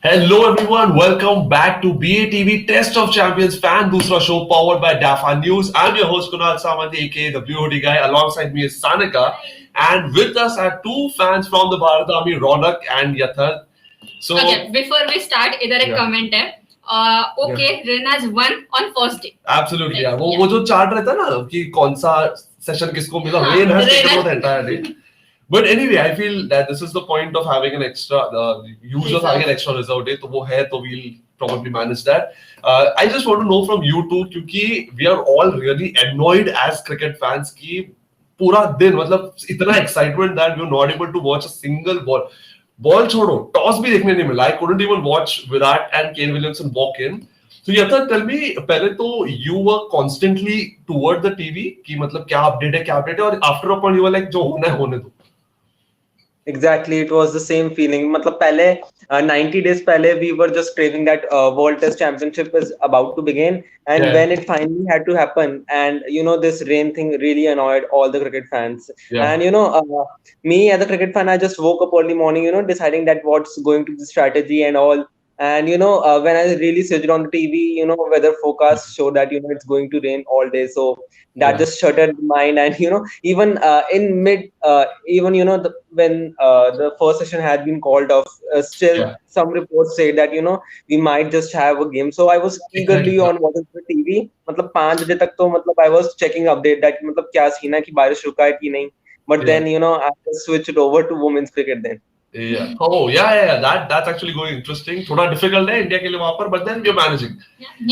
Hello everyone, welcome back to BATV Test of Champions Fan Doosra show powered by Dafa News. I'm your host Kunal Samant, aka the Blue Hoodie Guy. Alongside me is Sanika, and with us are two fans from the Bharat Army, Ronak and Yathar. So, Okay, before we start, इधर एक Yeah. comment है. Okay, Rena's won on first day. absolutely, yeah. वो जो chart रहता है ना कि कौन सा सेशन किसको मिला, हाँ, Rain has taken Rain over the entire day. But anyway, I feel that this is the point of having an extra, the use of having an extra reserve day. तो वो है, तो we'll probably manage that. I just want to know from you two, क्योंकि we are all really annoyed as cricket fans कि पूरा दिन मतलब इतना excitement that we're not able to watch a single ball. Ball छोड़ो, toss भी देखने नहीं मिला. I couldn't even watch Virat and Kane Williamson walk in. So Yatha, tell me, पहले तो you were constantly toward the TV कि मतलब क्या update है और after a point you were like जो होना है होने दो. Exactly, it was the same feeling. मतलब पहले 90 days पहले we were just craving that World Test Championship is about to begin, and Yeah. when it finally had to happen, and this rain thing really annoyed all the cricket fans. Yeah. And me as a cricket fan, I just woke up early morning, deciding that what's going to be the strategy and all. And when I really switched on the TV, weather forecast showed that it's going to rain all day, so that Yeah. just shuttered the mind. And even in mid even when the first session had been called off, still Yeah. some reports say that we might just have a game. So I was eagerly Exactly. on watching the TV. मतलब 5 बजे तक तो मतलब I was checking update that मतलब क्या scene है कि बारिश रुका है कि नहीं. But Yeah. then I just switched over to women's cricket then. Yeah. Oh, yeah. That's actually going interesting. थोड़ा difficult है इंडिया के लिए वहाँ पर, but then we're managing.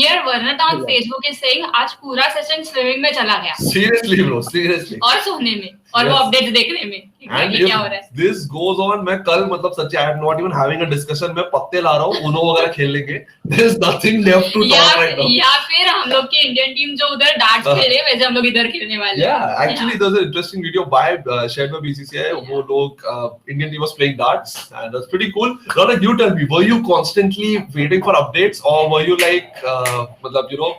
Here Bharat on Facebook is saying आज पूरा सेशन स्विमिंग में चला गया. Seriously, bro. Seriously. और सोने में और वो Yes. अपडेट्स देखने में कि And ये क्या हो रहा है. if this goes on, मैं कल मतलब सच्ची I am not even having a discussion. मैं पत्ते ला रहा हूँ, उनो वगैरह खेल लेंगे. There is nothing left to talk right now. या फिर हम लोग की इंडियन टीम जो उधर डार्ट्स खेल रहे हैं वैसे हम लोग इधर खेलने वाले हैं. Yeah, actually, there's an interesting video shared by BCCI. वो लोग Indian team was playing darts, and that's pretty cool. Ronak, you tell me, were you constantly waiting for updates, or were you like, मतलब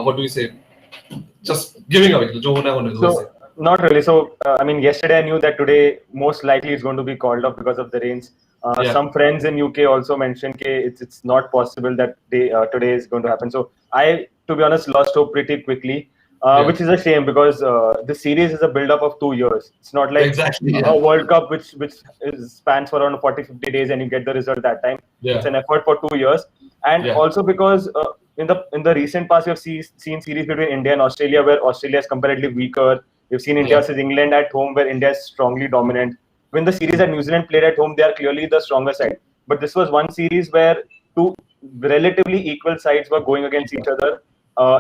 what do you say, just giving away? जो होना है होने दो. So, not really. So, yesterday I knew that today most likely is going to be called off because of the rains. Yeah. Some friends in UK also mentioned that it's not possible that today is going to happen. So, I, to be honest, lost hope pretty quickly, which is a shame because the series is a build-up of 2 years. It's not like Exactly, a World Cup which spans for around 40-50 days and you get the result that time. Yeah. It's an effort for 2 years, and Yeah. also because in the recent past, we have seen series between India and Australia where Australia is comparatively weaker. We've seen India versus England at home where India is strongly dominant. When the series that New Zealand played at home, they are clearly the stronger side. But this was one series where two relatively equal sides were going against each other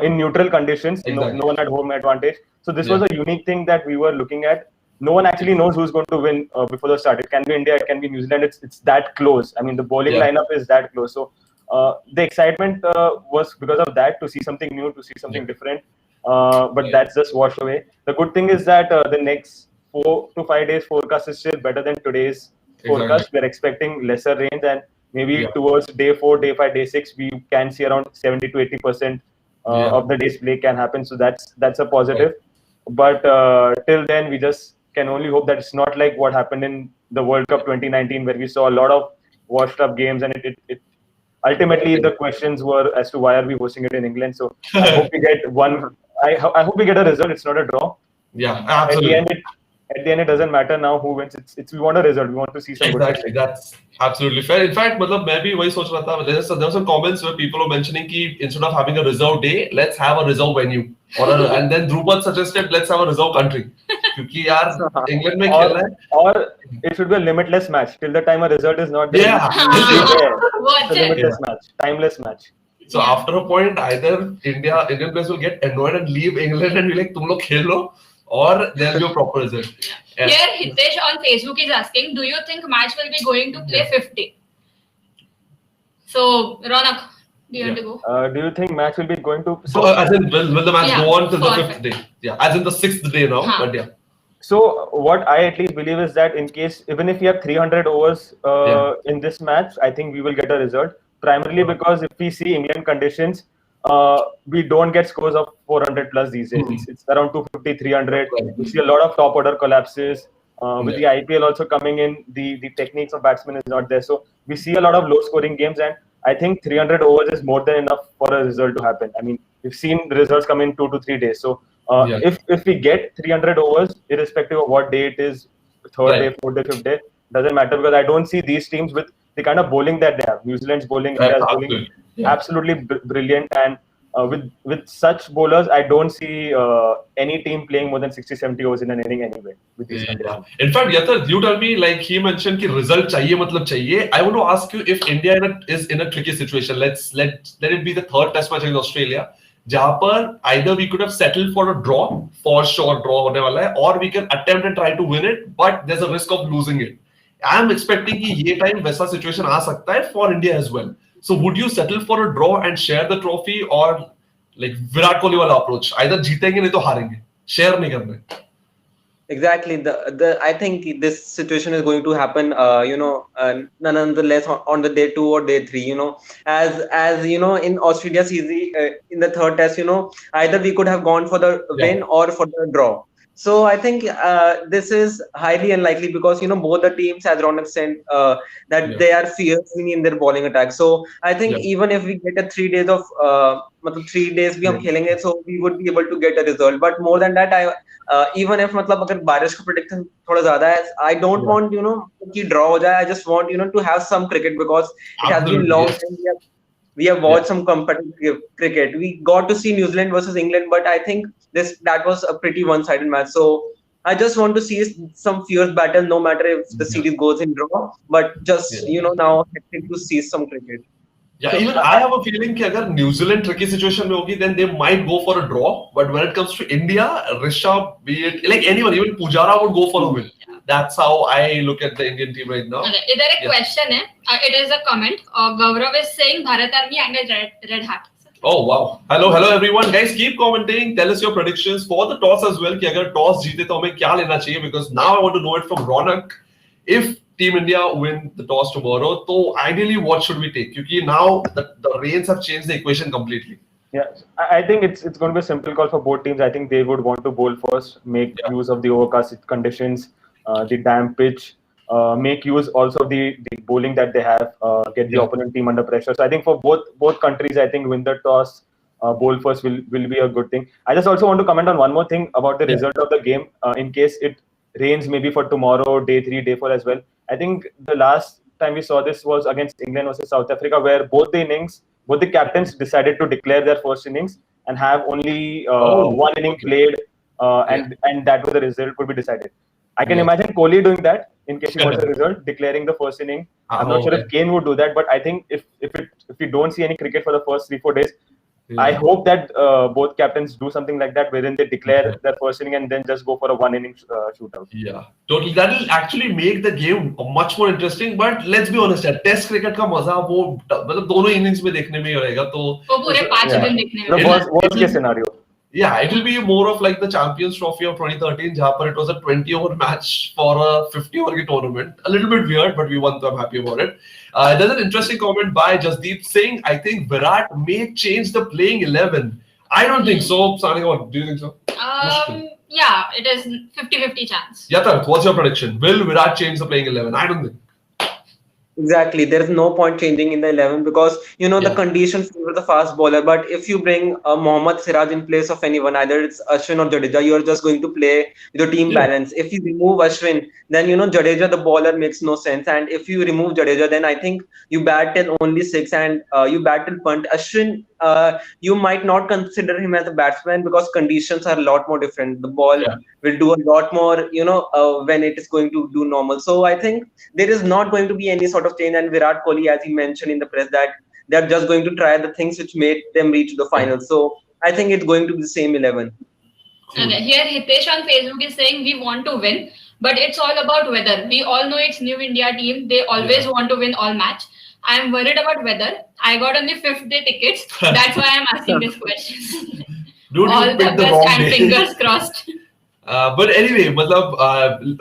in neutral conditions. Exactly. No one had home advantage. So this was a unique thing that we were looking at. No one actually knows who's going to win before the start. It can be India, it can be New Zealand. It's that close. I mean, the bowling lineup is that close. So the excitement was because of that, to see something new, to see something different. But that's just washed away. The good thing is that the next 4 to 5 days forecast is still better than today's forecast. We're expecting lesser rains, and maybe towards day 4, day 5, day 6, we can see around 70 to 80% of the day's play can happen. So that's a positive. But till then, we just can only hope that it's not like what happened in the World Cup 2019, where we saw a lot of washed up games, and it ultimately the questions were as to why are we hosting it in England. So I hope we get one. I hope we get a result. It's not a draw. Yeah, absolutely. At the end, it doesn't matter now who wins. It's we want a result. We want to see some Exactly, that's absolutely fair. In fact, मतलब मैं भी वही सोच रहा था. There were some comments where people were mentioning कि instead of having a reserve day, let's have a reserve venue. And then Dhruvat suggested let's have a reserve country. क्योंकि यार England में खेल रहा है. Or it should be a limitless match till the time a result is not there. Yeah. It's a limitless match, timeless match. So after a point, either Indian players will get annoyed and leave England and be like, तुम लोग खेल लो, or there'll be a proper result. Yeah. Here Hitesh on Facebook is asking, do you think match will be going to play 50? So Ronak, do you want to go? Do you think match will be going to? So as in, will the match go on till the 5th day? Yeah, as in the 6th day now. But yeah. So what I at least believe is that in case, even if we have 300 overs in this match, I think we will get a result. Primarily because if we see England conditions, we don't get scores of 400 plus these days. It's around 250, 300. We see a lot of top order collapses. With the IPL also coming in, the techniques of batsmen is not there. So we see a lot of low-scoring games, and I think 300 overs is more than enough for a result to happen. I mean, we've seen the results come in 2 to 3 days. So if we get 300 overs, irrespective of what day it is, third day, fourth day, fifth day, doesn't matter, because I don't see these teams with the kind of bowling that they have. New Zealand's bowling, India's bowling, absolutely brilliant, and with such bowlers, I don't see any team playing more than 60-70 overs in an inning anyway. With these conditions. In fact, Yathar, you tell me, like he mentioned, कि result चाहिए मतलब चाहिए. I want to ask you if India is in a tricky situation. Let it be the third test match against Australia, जहाँ पर either we could have settled for a draw, for sure draw होने वाला है, or we can attempt and try to win it, but there's a risk of losing it. I am expecting कि ये time वैसा situation आ सकता है for India as well. So would you settle for a draw and share the trophy, or like Virat Kohli वाला approach? Either जीतेंगे नहीं तो हारेंगे. Share नहीं करना है. Exactly. I think this situation is going to happen. Nonetheless on the day 2 or day 3. As you know, in Australia series, in the third test, either we could have gone for the win or for the draw. So I think this is highly unlikely, because both the teams, as Ronak said, that they are fierce in their bowling attack. So I think even if we get a 3 days of 3 days we are खेलेंगे, so we would be able to get a result. But more than that, even if अगर बारिश का prediction थोड़ा ज़्यादा है, I don't want कि draw हो जाए. I just want to have some cricket, because it has been long time we have watched some competitive cricket. We got to see New Zealand versus England, but I think that was a pretty one-sided match. So I just want to see some fierce battle, no matter if the series goes in draw. But just now hectic to see some cricket. Yeah, so, even I have a feeling that if New Zealand tricky situation mein hogi, then they might go for a draw. But when it comes to India, Rishabh, be it like anyone, even Pujara would go for a win. That's how I look at the Indian team right now. Okay, इधर एक question है. It is a comment. Gaurav is saying Bharat Army and a red hat. Oh wow! Hello everyone, guys. Keep commenting. Tell us your predictions for the toss as well. कि अगर toss जीते तो हमें क्या लेना चाहिए? Because now I want to know it from Ronak. If Team India win the toss tomorrow, so ideally what should we take? Because now the reins have changed the equation completely. Yeah, I think it's going to be a simple call for both teams. I think they would want to bowl first, make use of the overcast conditions, the damp pitch, make use also of the bowling that they have, get the opponent team under pressure. So I think for both countries, I think win the toss, bowl first will be a good thing. I just also want to comment on one more thing about the result of the game, in case it rains maybe for tomorrow, day 3, day 4 as well. I think the last time we saw this was against England versus South Africa, where both the captains decided to declare their first innings and have only one inning played, and that was the result could be decided. I can imagine Kohli doing that in case he wants the result, declaring the first inning. I'm not sure if Kane would do that, but I think if we don't see any cricket for the first 3-4 days, I hope that both captains do something like that, wherein they declare their first inning and then just go for a one inning shootout. Yeah, totally. That will actually make the game much more interesting. But let's be honest, Test cricket का मजा वो मतलब दोनों innings में देखने में ही रहेगा. तो वो पूरे 5 दिन देखने में. The worst case scenario. Yeah, it will be more of like the Champions Trophy of 2013, जहाँ पर it was a 20-over match for a 50-over tournament. A little bit weird, but we won, so I'm happy about it. There's an interesting comment by Jasdeep saying, I think Virat may change the playing 11. I don't think so. Sani, what do you think so? Yeah, it is 50-50 chance. Yathar, what's your prediction? Will Virat change the playing 11? I don't think. Exactly. There is no point changing in the 11, because the conditions favor the fast bowler. But if you bring Mohammad Siraj in place of anyone, either it's Ashwin or Jadeja, you are just going to play with the team balance. If you remove Ashwin, then Jadeja the bowler makes no sense. And if you remove Jadeja, then I think you bat till only 6 and you bat till punt. Ashwin, you might not consider him as a batsman, because conditions are a lot more different. The ball will do a lot more, when it is going to do normal. So I think there is not going to be any sort of change. And Virat Kohli, as he mentioned in the press, that they're just going to try the things which made them reach the final. So I think it's going to be the same 11. Okay, here Hitesh on Facebook is saying we want to win, but it's all about weather. We all know it's New India team. They always want to win all match. I am worried about weather. I got only 5th day tickets. That's why I'm asking this question. All the best and fingers crossed. But anyway,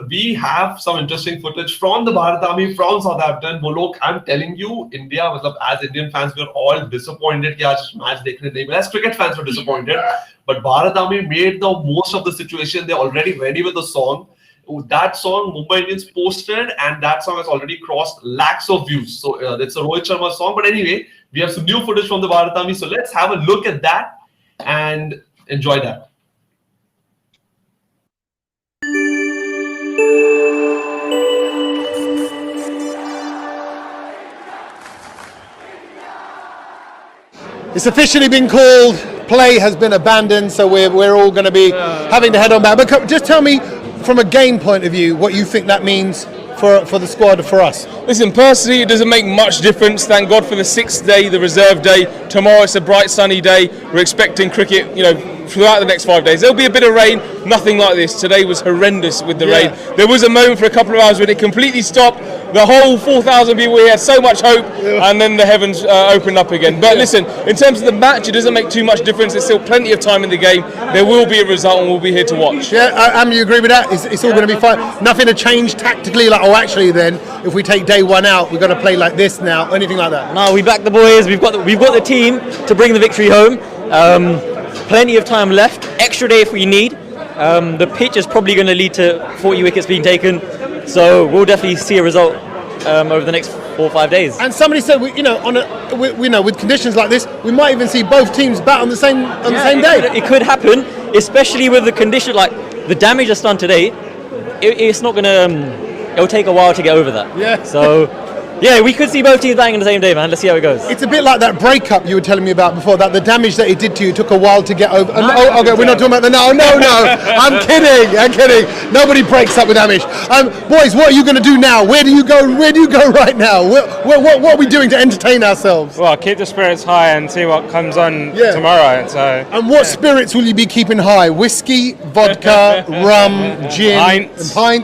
we have some interesting footage from the Bharat Army from Southampton. वो लोग, I'm telling you, India, as Indian fans, we're all disappointed कि आज match देखने नहीं मिला. As cricket fans, we're disappointed. But Bharat Army made the most of the situation. They're already ready with the song. That song Mumbai Indians posted, and that song has already crossed lakhs of views. So it's a Rohit Sharma song. But anyway, we have some new footage from the Bharat Army. So let's have a look at that and enjoy that. It's officially been called. Play has been abandoned, so we're all going to be having to head on back. But just tell me, from a game point of view, what you think that means for the squad, for us. Listen, personally, it doesn't make much difference. Thank God for the 6th day, the reserve day. Tomorrow it's a bright sunny day. We're expecting cricket, throughout the next 5 days. There'll be a bit of rain, nothing like this. Today was horrendous with the rain. There was a moment for a couple of hours when it completely stopped. The whole 4,000 people here had so much hope, and then the heavens opened up again. But listen, in terms of the match, it doesn't make too much difference. There's still plenty of time in the game. There will be a result, and we'll be here to watch. Yeah, you agree with that? It's all going to be fine. Nothing to change tactically. Actually, then if we take day one out, we've got to play like this now. Anything like that? No, we back the boys. We've got the team to bring the victory home. Plenty of time left. Extra day if we need. The pitch is probably going to lead to 40 wickets being taken, so we'll definitely see a result over the next 4 or 5 days. And somebody said, with conditions like this, we might even see both teams bat on the same day. It could happen, especially with the condition, like the damage that's done today. It's not going to. It'll take a while to get over that. Yeah. So. Yeah, we could see both teams banging on the same day, man. Let's see how it goes. It's a bit like that breakup you were telling me about before, that the damage that it did to you took a while to get over. Okay, we're not talking about the... No. I'm kidding. Nobody breaks up with damage. Boys, what are you going to do now? Where do you go right now? What are we doing to entertain ourselves? Well, keep the spirits high and see what comes on tomorrow. And what spirits will you be keeping high? Whiskey, vodka, rum, gin,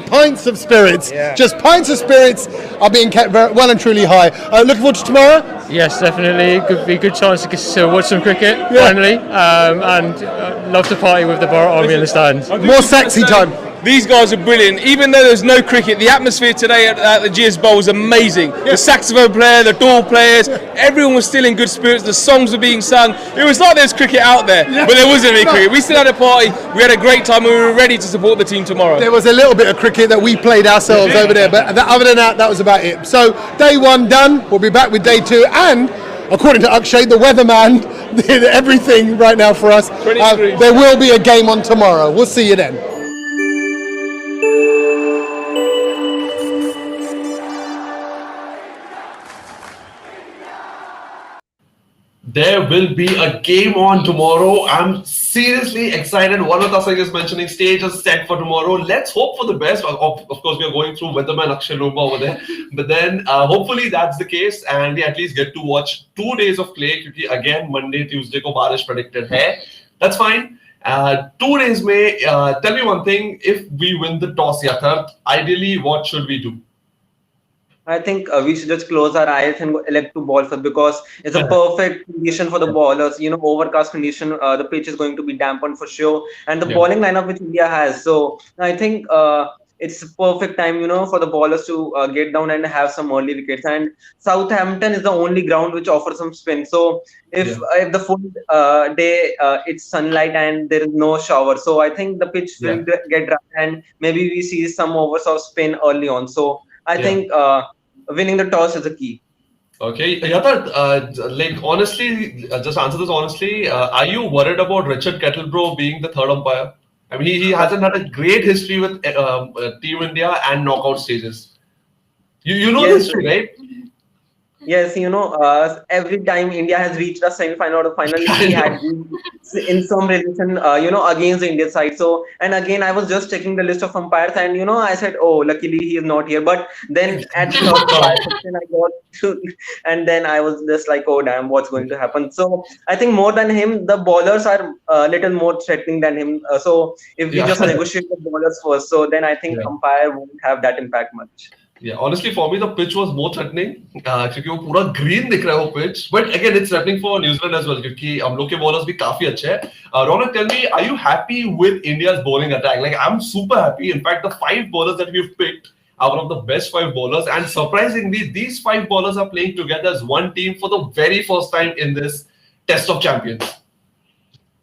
pints of spirits. Yeah. Just pints of spirits are being kept well and truly high. Looking forward to tomorrow? Yes, definitely. Could be a good chance to watch some cricket finally, and love to party with the Bharat Army in the stands. More sexy time. These guys are brilliant. Even though there's no cricket, the atmosphere today at the GS Bowl was amazing. The saxophone player, the door players, everyone was still in good spirits. The songs were being sung. It was like there's cricket out there, but there wasn't any cricket. We still had a party. We had a great time, and we were ready to support the team tomorrow. There was a little bit of cricket that we played ourselves over there, but other than that, that was about it. So day one done. We'll be back with day two, and according to Akshay, the weatherman, did everything right now for us. There will be a game on tomorrow. We'll see you then. There will be a game on tomorrow. I'm seriously excited. One of us is mentioning stage is set for tomorrow. Let's hope for the best. Of course, we are going through weatherman Akshay Lomba over there. But then hopefully that's the case, and we at least get to watch 2 days of play. Because again, Monday, Tuesday ko barish predicted hai. That's fine. 2 days may tell me one thing. If we win the toss, Yathar, ideally, what should we do? I think we should just close our eyes and elect to ball first, because it's a perfect condition for the bowlers. Overcast condition, the pitch is going to be dampened for sure, and the bowling lineup which India has. So I think it's a perfect time, for the bowlers to get down and have some early wickets. And Southampton is the only ground which offers some spin. So if the full day it's sunlight and there is no shower, so I think the pitch will get dry, and maybe we see some overs of spin early on. So I think winning the toss is a key. Okay, Yatha, honestly, just answer this honestly. Are you worried about Richard Kettlebrough being the third umpire? I mean, he hasn't had a great history with Team India and knockout stages. You know this, right? Yes, every time India has reached a semi-final or the final, he had in some relation, against the Indian side. So, and again, I was just checking the list of umpires, and I said, oh, luckily he is not here. But then at the section, I got to, and then I was just like, oh damn, what's going to happen? So I think more than him, the bowlers are a little more threatening than him. So if we just negotiate the bowlers first, so then I think umpire won't have that impact much. Yeah, honestly, for me, the pitch was more threatening because it's पूरा green दिख रहा है वो pitch. But again, it's threatening for New Zealand as well because हम लोग के bowlers भी काफी अच्छे हैं. Ronak, tell me, are you happy with India's bowling attack? Like, I'm super happy. In fact, the 5 bowlers that we've picked are one of the best 5 bowlers. And surprisingly, these 5 bowlers are playing together as one team for the very first time in this Test of Champions.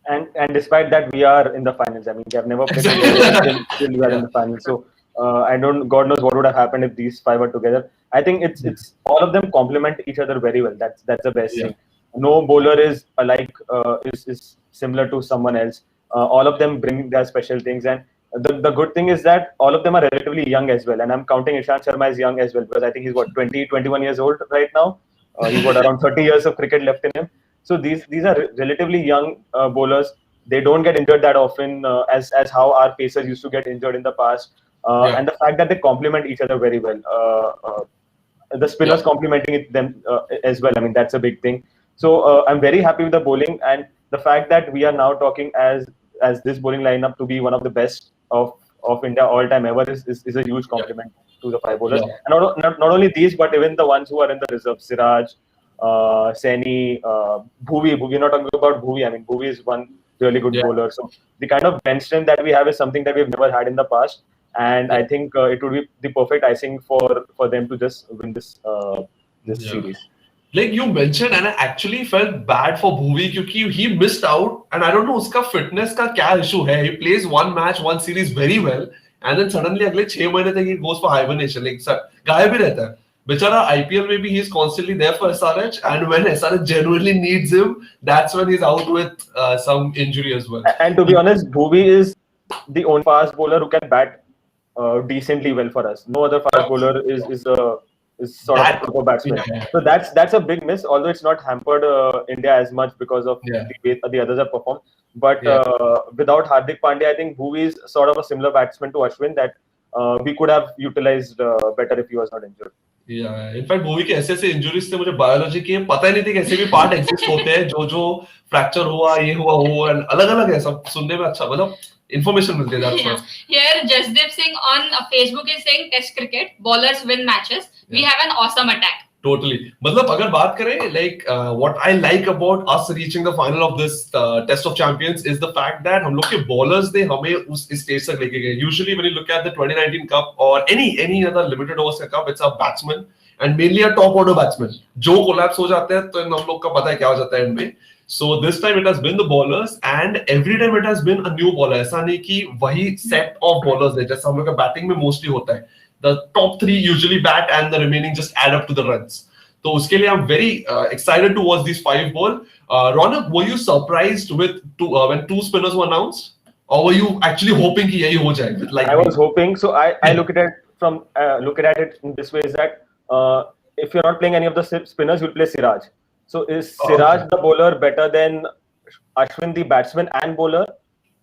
And despite that, we are in the finals. I mean, we have never played till we are in the finals. So God knows what would have happened if these five were together. I think it's all of them complement each other very well. That's the best thing. No bowler is alike, is similar to someone else. All of them bring their special things, and the good thing is that all of them are relatively young as well. And I'm counting Ishant Sharma as young as well, because I think he's 21 years old right now. He's got around 30 years of cricket left in him. So these are relatively young bowlers. They don't get injured that often, as how our pacers used to get injured in the past. And the fact that they complement each other very well. The spinners complementing them as well. I mean, that's a big thing. So I'm very happy with the bowling, and the fact that we are now talking as this bowling lineup to be one of the best of India all time ever is a huge compliment to the five bowlers. And not only these, but even the ones who are in the reserve: Siraj, Saini, Bhuvi. We're not talking about Bhuvi. I mean, Bhuvi is one really good bowler. So the kind of bench strength that we have is something that we've never had in the past. And I think it would be the perfect icing for them to just win this series. Like you mentioned, and I actually felt bad for Bhuvi because he missed out, and I don't know uska fitness ka kya issue hai. He plays one match, one series very well, and then suddenly अगले 6 महीने तक he goes for hibernation. Like गायब ही रहता है. बेचारा IPL में भी he is constantly there for SRH, and when SRH genuinely needs him, that's when he's out with some injury as well. And to be honest, Bhuvi is the only fast bowler who can bat decently well for us. No other fast bowler is sort of a proper batsman. So that's a big miss. Although it's not hampered India as much because of the way the others have performed. But without Hardik Pandya, I think Bhuvi is sort of a similar batsman to Ashwin that we could have utilized better if he was not injured. Yeah, in fact, Bhuvi के ऐसे injuries थे मुझे biology के पता ही नहीं थी कैसे भी part exist होते हैं जो fracture हुआ ये हुआ वो and अलग-अलग है सब सुनने में अच्छा मतलब information मिलती है that's why. Here Jasdeep Singh on Facebook is saying Test cricket bowlers win matches. We have an awesome attack. Totally. मतलब अगर बात करें like what I like about us reaching the final of this Test of Champions is the fact that हम लोग के bowlers ने हमें उस stage तक लेके गए. Usually when you look at the 2019 Cup or any other limited overs cup, it's a batsman and mainly a top order batsman. जो collapse हो जाते हैं तो हम लोग का पता है क्या हो जाता है इनमें. So this time it has been the bowlers and every time it has been a new bowler. ऐसा नहीं कि वही set of bowlers है जैसा हम लोग का batting में mostly होता है. The top three usually bat and the remaining just add up to the runs. So उसके लिए I'm very excited to watch these five ball. Ronak, were you surprised with when two spinners were announced, or were you actually hoping कि यही हो जाए? Like I was hoping. So I look at it in this way is that if you're not playing any of the spinners, you'll play Siraj. So is Siraj the bowler better than Ashwin the batsman and bowler?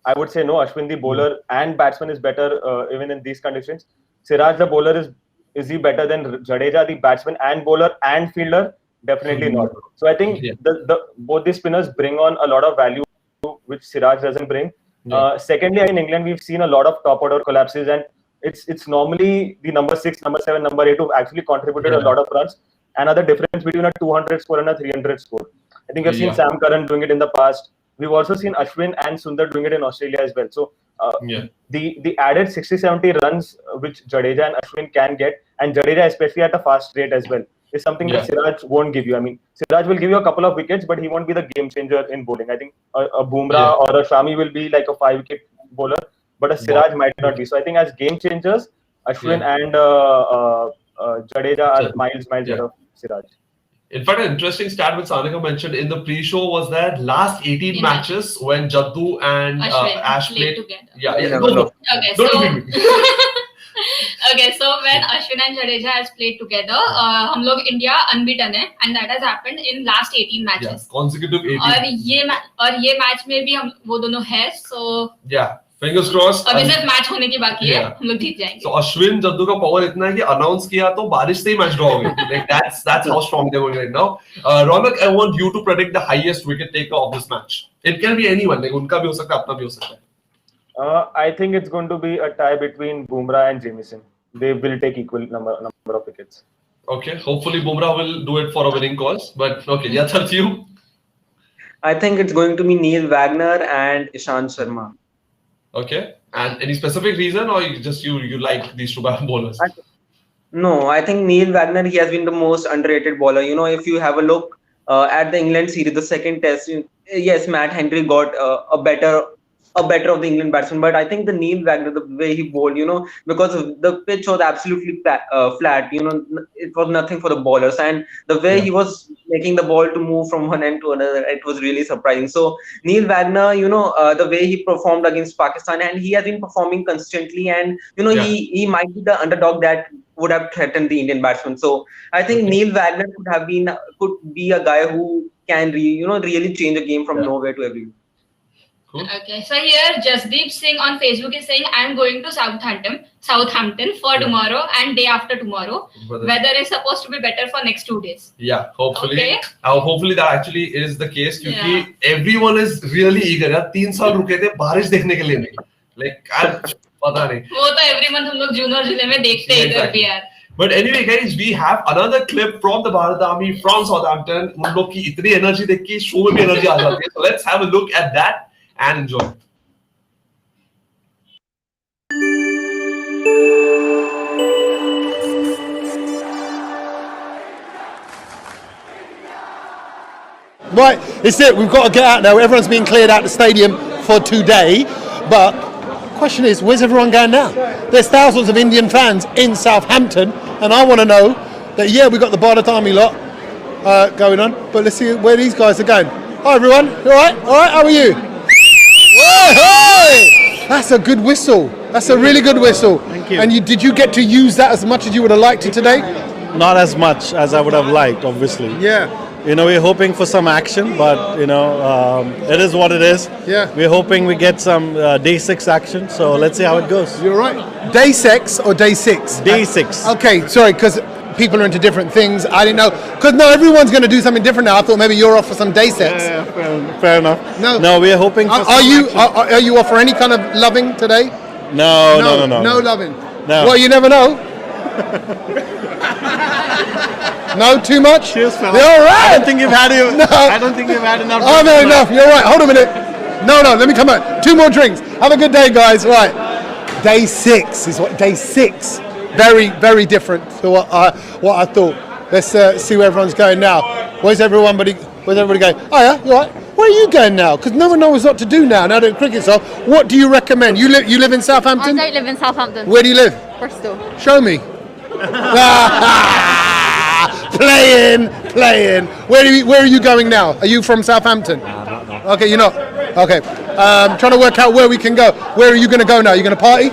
I would say no. Ashwin the bowler and batsman is better even in these conditions. Siraj the bowler is he better than Jadeja the batsman and bowler and fielder? Definitely not. So I think both the spinners bring on a lot of value which Siraj doesn't bring. Secondly, in England we've seen a lot of top order collapses, and it's normally the number 6, number 7, number 8 who actually contributed a lot of runs. Another difference between a 200 score and a 300 score. I think we've seen Sam Curran doing it in the past. We've also seen Ashwin and Sundar doing it in Australia as well. So the added 60-70 runs which Jadeja and Ashwin can get, and Jadeja especially at a fast rate as well, is something that Siraj won't give you. I mean, Siraj will give you a couple of wickets, but he won't be the game changer in bowling. I think a Bumrah or a Shami will be like a 5-wicket bowler, but a Siraj might not be. So I think as game changers, Ashwin and Jadeja are miles ahead of Siraj. In fact, an interesting stat which Sanika mentioned in the pre-show was that last 18 matches when Jaddu and Ash played together. Okay, so when Ashwin and Jadeja has played together, हम लोग India unbeaten है, and that has happened in last 18 matches. Consecutive 18. और ये match में भी हम वो दोनों है, so fingers crossed. अभी सिर्फ मैच होने की बाकी है, हम लोग जीत जाएंगे. So Ashwin Jaddu का power इतना है कि announce किया तो बारिश से ही match draw हो गई. Like that's how strong they're going right now. Ronak, I want you to predict the highest wicket taker of this match. It can be anyone. Like उनका भी हो सकता है, अपना भी हो सकता है. I think it's going to be a tie between Bumrah and Jamieson. They will take equal number of wickets. Okay, hopefully Bumrah will do it for a winning cause. But okay, that's you. I think it's going to be Neil Wagner and Ishant Sharma. Okay, and any specific reason, or you like these two bowlers? No, I think Neil Wagner, he has been the most underrated bowler. You know, if you have a look at the England series, the second test, yes, Matt Henry got a better a better of the England batsman. But I think the Neil Wagner, the way he bowled, because the pitch was absolutely flat. It was nothing for the bowlers, and the way he was making the ball to move from one end to another, it was really surprising. So Neil Wagner, the way he performed against Pakistan, and he has been performing consistently, and he might be the underdog that would have threatened the Indian batsman. So I think Neil Wagner could be a guy who can really change a game from nowhere to everywhere. Cool. Okay, so here Jasdeep Singh on Facebook is saying, I'm going to Southampton for tomorrow and day after tomorrow. Weather is supposed to be better for next 2 days. Yeah, hopefully. Okay. Hopefully that actually is the case because everyone is really eager. यार 3 साल रुके थे बारिश देखने के लिए नहीं. Like पता नहीं. वो तो every month हम लोग जून और जुलाई में देखते हैं इधर भी यार. But anyway, guys, we have another clip from the Bharat Army from Southampton. उन लोग की इतनी एनर्जी देख के शो में भी एनर्जी आ जाती है. So let's have a look at that and enjoy. Right, it's it. We've got to get out now. Everyone's being cleared out the stadium for today. But the question is, where's everyone going now? There's thousands of Indian fans in Southampton, and I want to know that, we've got the Bharat Army lot going on, but let's see where these guys are going. Hi, everyone. You all right? All right, how are you? Whoa, that's a good whistle. That's a really good whistle. Thank you. And did you get to use that as much as you would have liked it today? Not as much as I would have liked, obviously. Yeah. We're hoping for some action, but it is what it is. Yeah. We're hoping we get some day 6 action. So let's see how it goes. You're right. Day 6 or day 6? Day 6. Okay, sorry, because people are into different things. I didn't know. Because everyone's going to do something different now. I thought maybe you're off for some day sets. Yeah, fair enough. No, we're hoping for are you off for any kind of loving today? No. No loving. No. Well, you never know. No, too much? Cheers, fella. You're all right. I don't think you've had enough. Oh, no, enough. You're right. Hold on a minute. No, let me come out. 2 more drinks. Have a good day, guys. Right. Day 6 is what? Day 6. Very, very different to what I thought. Let's see where everyone's going now. Where's everybody going? Oh, yeah, you all right? Where are you going now? Because no one knows what to do now that cricket's off. What do you recommend? You live in Southampton? I don't live in Southampton. Where do you live? Bristol. Show me. Playing. Where are you going now? Are you from Southampton? No. Okay, you're not. Okay. Trying to work out where we can go. Where are you going to go now? You going to party?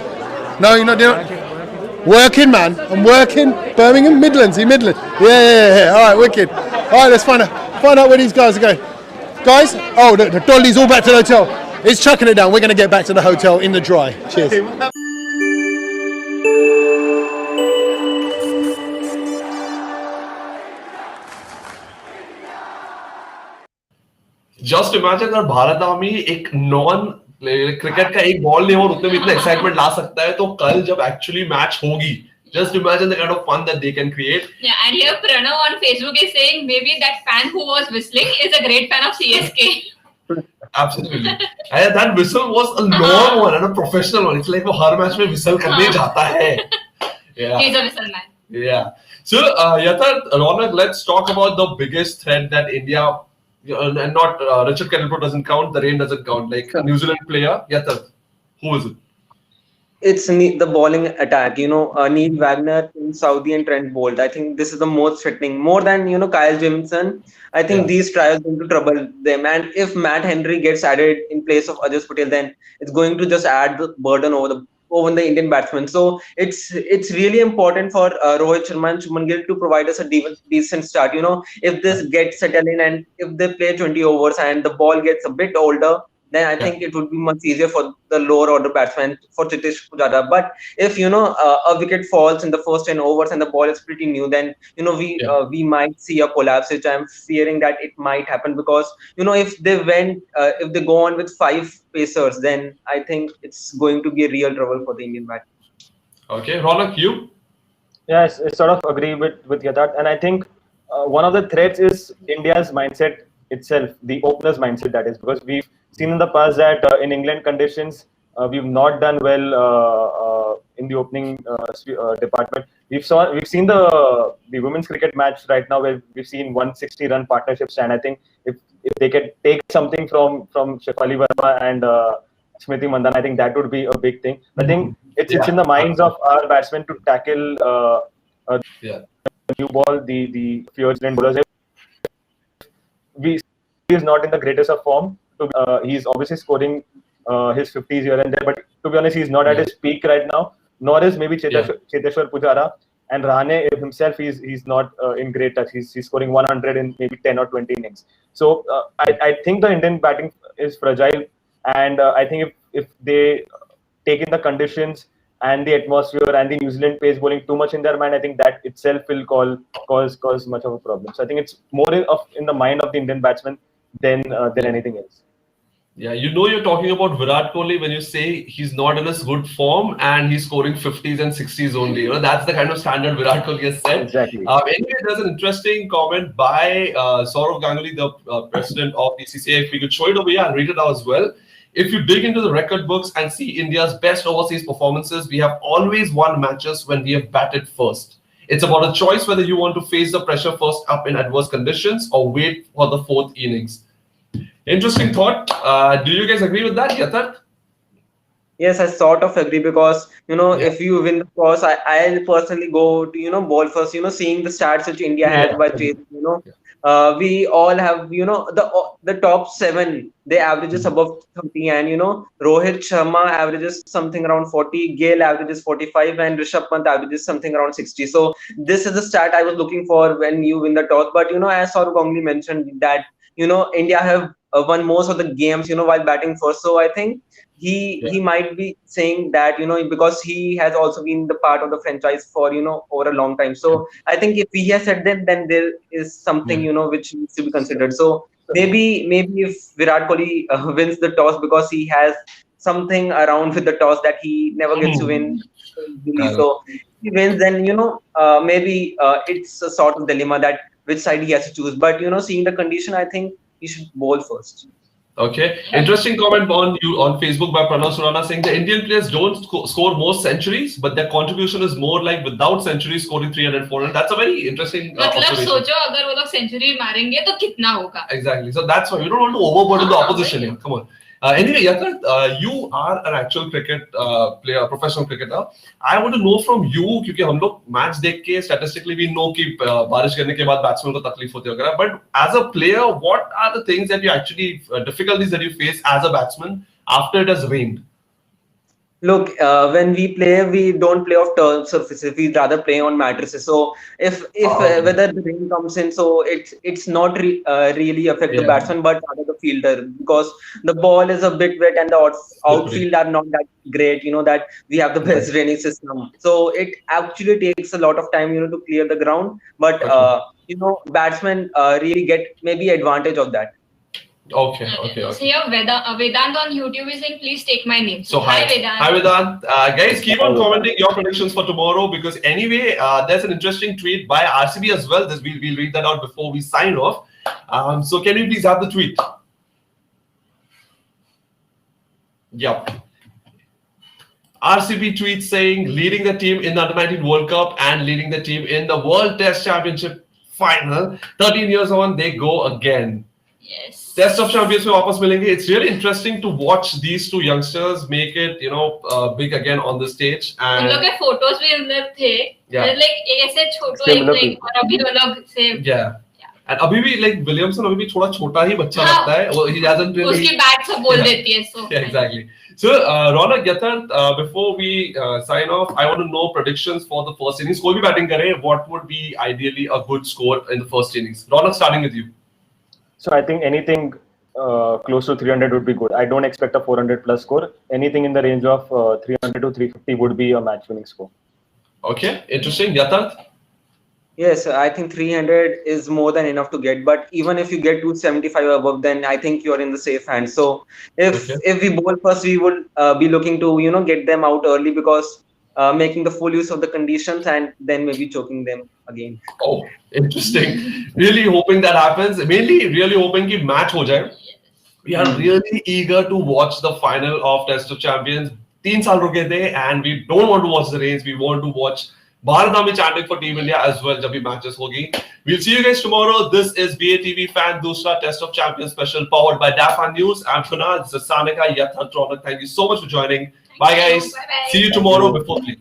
No, you're not doing it? Working, man. I'm working. Birmingham, Midlands. You Midlands? Yeah. All right, wicked. All right, let's find out where these guys are going. Guys, the dolly's all back to the hotel. It's chucking it down. We're going to get back to the hotel in the dry. Cheers. Just imagine अगर Bharat army एक non cricket का एक ball नहीं और उतने में इतना excitement ला सकता है तो कल जब एक्चुअली मैच होगी just imagine the kind of fun that they can create. Yeah, and here Pranav on Facebook is saying maybe that fan who was whistling is a great fan of CSK. Absolutely. And that whistle was a long one and a professional one. It's like वो हर match में whistle करने जाता है. Yeah. He's a whistle man. Yeah. So Yatharth, Ronak, let's talk about the biggest threat that India and not Richard Kennelpro doesn't count. The rain doesn't count. Like New Zealand player, Yatharth, who is it? It's the bowling attack. Neil Wagner, Saudi, and Trent Bolt. I think this is the most threatening. More than Kyle Jamieson. I think these tries going to trouble them. And if Matt Henry gets added in place of Ajaz Patel, then it's going to just add the burden over the Indian batsmen. So it's really important for Rohit Sharma and Shubman Gill to provide us a decent start. If this gets settled in and if they play 20 overs and the ball gets a bit older, then I think it would be much easier for the lower order batsman, for Chitesh Pujara. But if a wicket falls in the first 10 overs and the ball is pretty new, then we might see a collapse, which I'm fearing that it might happen because if they go on with 5 pacers, then I think it's going to be a real trouble for the Indian bat. Okay, Ronak, you? Yes, I sort of agree with Yatharth, and I think one of the threats is India's mindset itself, the opener's mindset, that is, because we've seen in the past that in England conditions, we've not done well in the opening department. We've seen the women's cricket match right now where we've seen 160-run partnerships, and I think if they can take something from Shefali Verma and Smriti Mandhana. I think that would be a big thing. I think it's in the minds of our batsmen to tackle the new ball, the few Zealand bowlers. He is not in the greatest of form. He's obviously scoring his 50s here and there, but to be honest, he's not at his peak right now. Nor is maybe Cheteshwar Pujara. And Rahane himself, he's not in great touch. He's scoring 100 in maybe 10 or 20 innings. So I think the Indian batting is fragile, and I think if they take in the conditions and the atmosphere and the New Zealand pace bowling too much in their mind, I think that itself will cause much of a problem. So I think it's more in the mind of the Indian batsman than anything else. Yeah, you're talking about Virat Kohli when you say he's not in his good form and he's scoring 50s and 60s only. That's the kind of standard Virat Kohli has set. Exactly. Anyway, there's an interesting comment by Saurav Ganguly, the president of the CCI. If we could show it over here, I'll read it out as well. If you dig into the record books and see India's best overseas performances, we have always won matches when we have batted first. It's about a choice whether you want to face the pressure first up in adverse conditions or wait for the fourth innings. Interesting thought. Do you guys agree with that, Yatharth? Yes, I sort of agree because, if you win the toss, I'll personally go to, ball first, seeing the stats which India has by chasing, we all have, the top 7, they averages above 30 and, Rohit Sharma averages something around 40, Gale averages 45 and Rishabh Pant averages something around 60. So this is the stat I was looking for when you win the toss. But, as Saurav Ganguly mentioned that, India have won most of the games, while batting first. So I think he might be saying that, because he has also been the part of the franchise for, over a long time. So I think if he has said that, then there is something, which needs to be considered. So maybe if Virat Kohli wins the toss because he has something around with the toss that he never gets to win. So if he wins, then, maybe it's a sort of dilemma that which side he has to choose. But, seeing the condition, I think he should bowl first. Okay. Interesting comment on Facebook by Pranav Surana saying the Indian players don't score more centuries, but their contribution is more like without centuries scoring 300, 400. That's a very interesting observation. सोचो अगर वो लोग century मारेंगे तो कितना होगा? Exactly. So that's why you don't want to overburden the opposition here. Come on. Anyway, Yatharth, you are an actual cricket player, professional cricketer. I want to know from you, क्योंकि हम लोग match देख के statistically we know कि बारिश करने के बाद batsman को तकलीफ होती है. But as a player, what are the things that you actually difficulties that you face as a batsman after it has rained? Look, when we play, we don't play off turf surfaces. We rather play on mattresses. So if whether the rain comes in, so it's not really affect the batsman, but rather the fielder, because the ball is a bit wet and the outfield are not that great. That we have the best draining system. So it actually takes a lot of time, to clear the ground. But batsmen really get maybe advantage of that. Okay. So here Vedant on YouTube is saying, please take my name. So hi Vedant. Hi Vedant. Guys, keep on commenting your predictions for tomorrow because anyway, there's an interesting tweet by RCB as well. We'll read that out before we sign off. So can we please have the tweet? Yep. RCB tweet saying leading the team in the Under-19 World Cup and leading the team in the World Test Championship final. 13 years on, they go again. Yes. Test of Champions में वापस मिलेंगे. It's really interesting to watch these two youngsters make it, big again on the stage. And उन लोग के photos भी अंदर थे. Like ऐसे छोटा एक और अभी वो लोग से. Yeah. And अभी भी like Williamson अभी भी थोड़ा छोटा ही बच्चा लगता है. He hasn't really. उसकी bat सब बोल देती है. So. Yeah, exactly. So Ronak, Yatharth, before we sign off, I want to know predictions for the first innings. कोई भी batting करे, what would be ideally a good score in the first innings? Ronak, starting with you. So I think anything close to 300 would be good. I don't expect a 400 plus score. Anything in the range of 300 to 350 would be a match winning score. Okay, interesting. Yatharth? Yes, I think 300 is more than enough to get. But even if you get 275 above, then I think you're in the safe hands. So if we bowl first, we would be looking to get them out early because making the full use of the conditions and then maybe choking them again. Oh, interesting. Really hoping that happens. Mainly really hoping कि match हो जाए. We are really eager to watch the final of Test of Champions. 3 साल रुके थे and we don't want to watch the rains. We want to watch Bharat Army chanting for Team India as well जब भी matches होगी. We'll see you guys tomorrow. This is BATV Fan Doosra Test of Champions special powered by Dafa News. I'm Kunal. This is Sanika Yathan Ronak. Thank you so much for joining. Bye guys. Bye-bye. See you tomorrow before 3.